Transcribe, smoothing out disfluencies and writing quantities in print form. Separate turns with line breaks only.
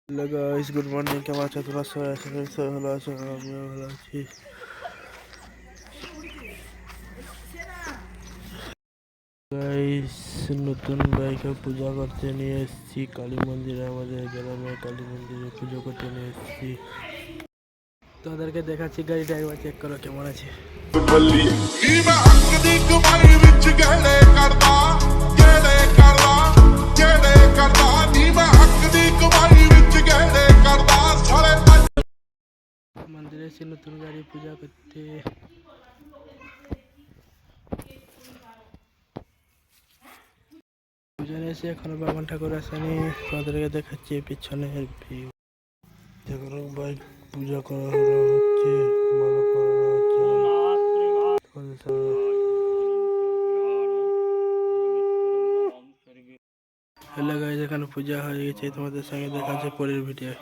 Hello guys, good morning. কেমন আছো তোমরা সবাই? আশা করি সবাই ভালো আছো, আমিও ভালো আছি। গাইস, নতুন বাইকে পূজা করতে নিয়ে এসেছি কালী মন্দিরে। আমাদের গ্রামে কালী মন্দিরে পুজো করতে নিয়ে এসেছি। তাদেরকে দেখাচ্ছি, গাড়িটা একবার চেক করো কেমন আছে। মন্দিরে এসে নতুন গাড়ি পূজা করতে। পূজনে এসে এখনো বামন ঠাকুর আসেনি। তাদেরকে দেখাচ্ছি পিছনের ভিউ। দেখুন বাইক পূজা করা হচ্ছে, মালা পরানো হচ্ছে। হ্যালো গাইস, এখানে পূজা হয়ে গেছে। তোমাদের সঙ্গে দেখা হচ্ছে পরের ভিডিও।